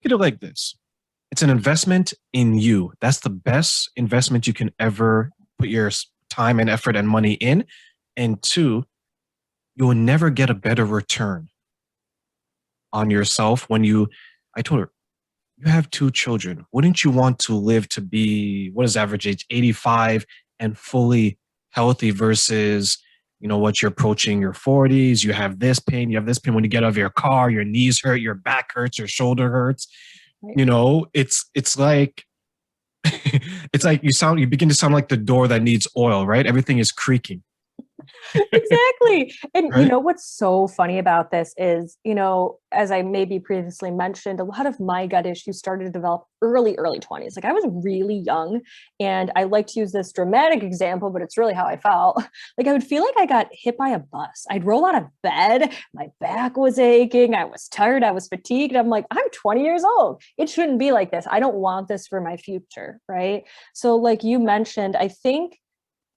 at it like this. It's an investment in you. That's the best investment you can ever put your time and effort and money in. And two, you will never get a better return on yourself when I told her, you have two children. Wouldn't you want to live to be, what is average age, 85 and fully healthy versus, what you're approaching your 40s, you have this pain, when you get out of your car, your knees hurt, your back hurts, your shoulder hurts. Right. It's like, it's like you begin to sound like the door that needs oil, right? Everything is creaking. Exactly. And right? What's so funny about this is, as I maybe previously mentioned, a lot of my gut issues started to develop early 20s. Like I was really young, and I like to use this dramatic example, but it's really how I felt. Like I would feel like I got hit by a bus. I'd roll out of bed, my back was aching, I was tired, I was fatigued. I'm like, I'm 20 years old. It shouldn't be like this. I don't want this for my future, right? So like you mentioned, I think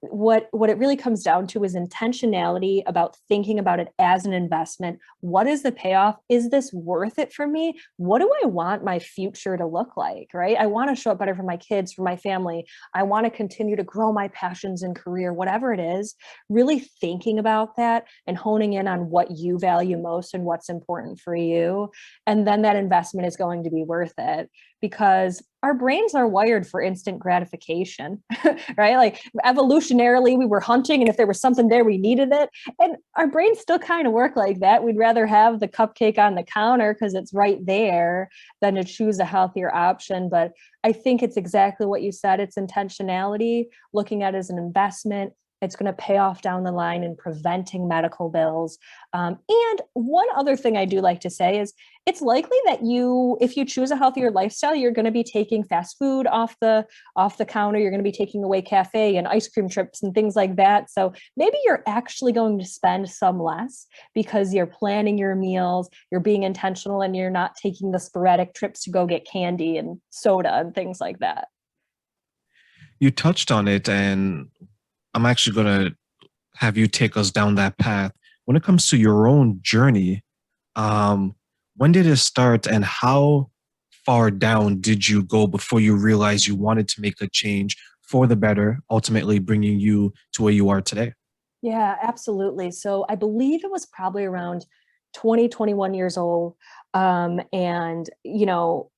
what it really comes down to is intentionality about thinking about it as an investment. What is the payoff? Is this worth it for me? What do I want my future to look like, right? I want to show up better for my kids, for my family. I want to continue to grow my passions and career, whatever it is. Really thinking about that and honing in on what you value most and what's important for you. And then that investment is going to be worth it, because our brains are wired for instant gratification, right? Like evolutionarily, we were hunting, and if there was something there, we needed it. And our brains still kind of work like that. We'd rather have the cupcake on the counter because it's right there than to choose a healthier option. But I think it's exactly what you said. It's intentionality, looking at it as an investment. It's going to pay off down the line in preventing medical bills. And one other thing I do like to say is it's likely that if you choose a healthier lifestyle, you're going to be taking fast food off the counter. You're going to be taking away cafe and ice cream trips and things like that. So maybe you're actually going to spend some less because you're planning your meals, you're being intentional, and you're not taking the sporadic trips to go get candy and soda and things like that. You touched on it, and I'm actually going to have you take us down that path. When it comes to your own journey, when did it start and how far down did you go before you realized you wanted to make a change for the better, ultimately bringing you to where you are today? Yeah, absolutely. So I believe it was probably around 20, 21 years old. And,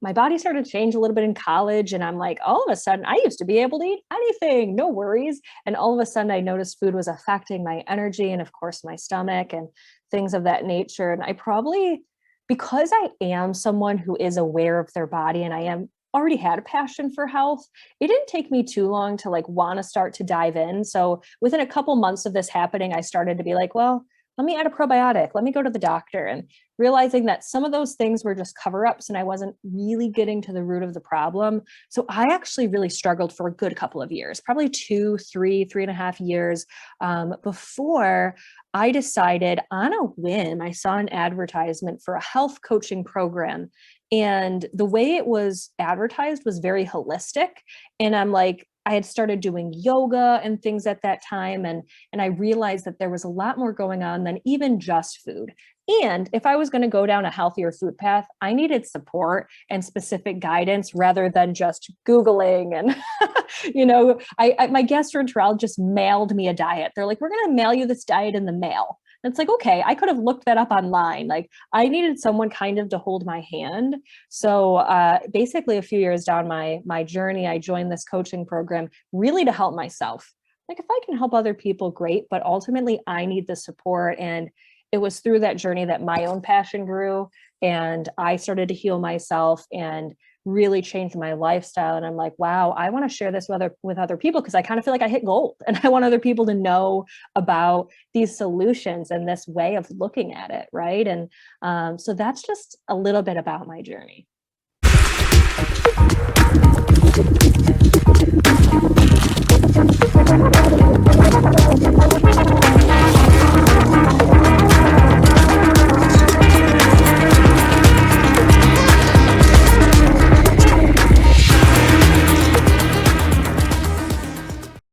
my body started to change a little bit in college. And I'm like, all of a sudden, I used to be able to eat anything, no worries. And all of a sudden, I noticed food was affecting my energy and, of course, my stomach and things of that nature. And I probably, because I am someone who is aware of their body and I am already had a passion for health, it didn't take me too long to want to start to dive in. So within a couple months of this happening, I started to be like, well, let me add a probiotic. Let me go to the doctor, and realizing that some of those things were just cover-ups and I wasn't really getting to the root of the problem. So I actually really struggled for a good couple of years, probably 3.5 years, before I decided on a whim. I saw an advertisement for a health coaching program, and the way it was advertised was very holistic. And I'm like, I had started doing yoga and things at that time. And I realized that there was a lot more going on than even just food. And if I was going to go down a healthier food path, I needed support and specific guidance rather than just Googling. And, my gastroenterologist mailed me a diet. They're like, we're going to mail you this diet in the mail. And it's like, okay, I could have looked that up online. Like I needed someone kind of to hold my hand. So basically a few years down my journey, I joined this coaching program really to help myself. Like if I can help other people, great. But ultimately I need the support. And it was through that journey that my own passion grew, and I started to heal myself and really changed my lifestyle. And I'm like, wow, I want to share this with other people, because I kind of feel like I hit gold, and I want other people to know about these solutions and this way of looking at it. Right. And so that's just a little bit about my journey.